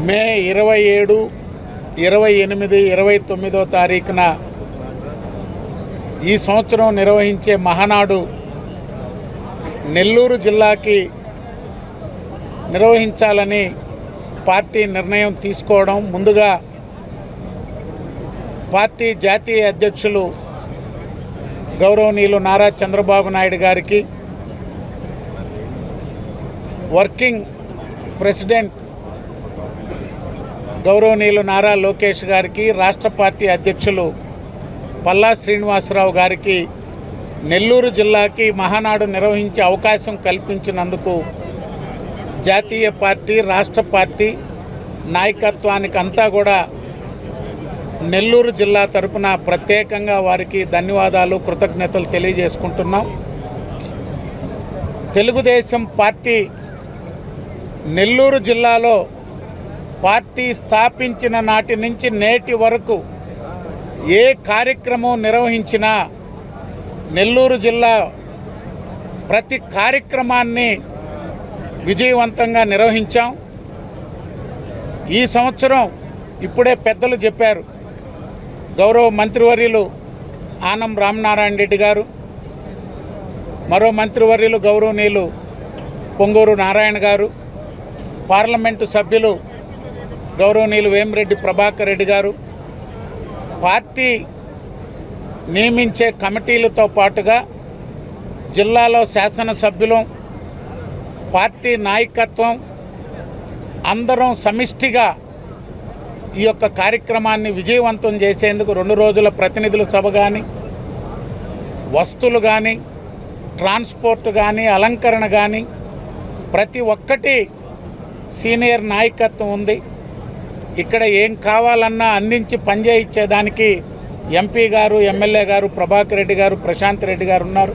మే 27, 28, 29వ తారీఖున ఈ సంవత్సరం నిర్వహించే మహానాడు నెల్లూరు జిల్లాకి నిర్వహించాలని పార్టీ నిర్ణయం తీసుకోవడం, ముందుగా పార్టీ జాతీయ అధ్యక్షులు గౌరవనీయులు నారా చంద్రబాబు నాయుడు గారికి, వర్కింగ్ ప్రెసిడెంట్ గౌరవనీయులు నారా లోకేష్ గారికి, రాష్ట్ర పార్టీ అధ్యక్షులు పల్లా శ్రీనివాసరావు గారికి నెల్లూరు జిల్లాకి మహానాడు నిర్వహించే అవకాశం కల్పించినందుకు జాతీయ పార్టీ, రాష్ట్ర పార్టీ నాయకత్వానికి అంతా కూడా నెల్లూరు జిల్లా తరపున ప్రత్యేకంగా వారికి ధన్యవాదాలు, కృతజ్ఞతలు తెలియజేసుకుంటున్నాం. తెలుగుదేశం పార్టీ నెల్లూరు జిల్లాలో పార్టీ స్థాపించిన నాటి నుంచి నేటి వరకు ఏ కార్యక్రమం నిర్వహించినా నెల్లూరు జిల్లా ప్రతి కార్యక్రమాన్ని విజయవంతంగా నిర్వహించాం. ఈ సంవత్సరం ఇప్పుడే పెద్దలు చెప్పారు, గౌరవ మంత్రివర్యులు ఆనం రామనారాయణ రెడ్డి గారు, మరో మంత్రివర్యులు గౌరవనీయులు పొంగూరు నారాయణ గారు, పార్లమెంటు సభ్యులు గౌరవనీయులు వేమిరెడ్డి ప్రభాకర్ రెడ్డి గారు, పార్టీ నియమించే కమిటీలతో పాటుగా జిల్లాలో శాసనసభ్యులు, పార్టీ నాయకత్వం అందరం సమిష్టిగా ఈ యొక్క కార్యక్రమాన్ని విజయవంతం చేసేందుకు 2 రోజుల ప్రతినిధుల సభ కానీ, వస్తువులు కానీ, ట్రాన్స్పోర్ట్ కానీ, అలంకరణ కానీ ప్రతి ఒక్కటి సీనియర్ నాయకత్వం ఉంది. ఇక్కడ ఏం కావాలన్నా అందించి పనిచేయించేదానికి ఎంపీ గారు, ఎమ్మెల్యే గారు, ప్రభాకర్ రెడ్డి గారు, ప్రశాంత్ రెడ్డి గారు ఉన్నారు.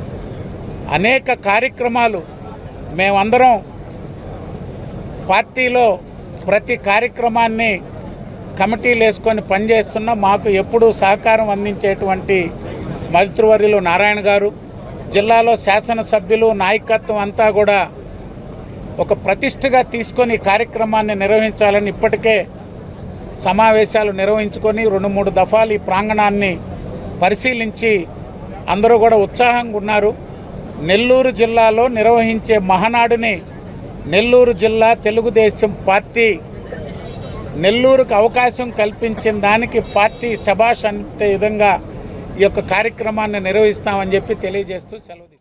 అనేక కార్యక్రమాలు మేమందరం పార్టీలో ప్రతి కార్యక్రమాన్ని కమిటీలు వేసుకొని పనిచేస్తున్నాం. మాకు ఎప్పుడూ సహకారం అందించేటువంటి మంత్రివర్యులు నారాయణ గారు, జిల్లాలో శాసనసభ్యులు, నాయకత్వం అంతా కూడా ఒక ప్రతిష్టగా తీసుకొని కార్యక్రమాన్ని నిర్వహించాలని ఇప్పటికే సమావేశాలు నిర్వహించుకొని 2-3 దఫాలు ఈ ప్రాంగణాన్ని పరిశీలించి అందరూ కూడా ఉత్సాహంగా ఉన్నారు. నెల్లూరు జిల్లాలో నిర్వహించే మహానాడుని నెల్లూరు జిల్లా తెలుగుదేశం పార్టీ నెల్లూరుకు అవకాశం కల్పించిన దానికి పార్టీ శభాష్ అంటే విధంగా ఈ యొక్క కార్యక్రమాన్ని నిర్వహిస్తామని చెప్పి తెలియజేస్తూ సెలవు.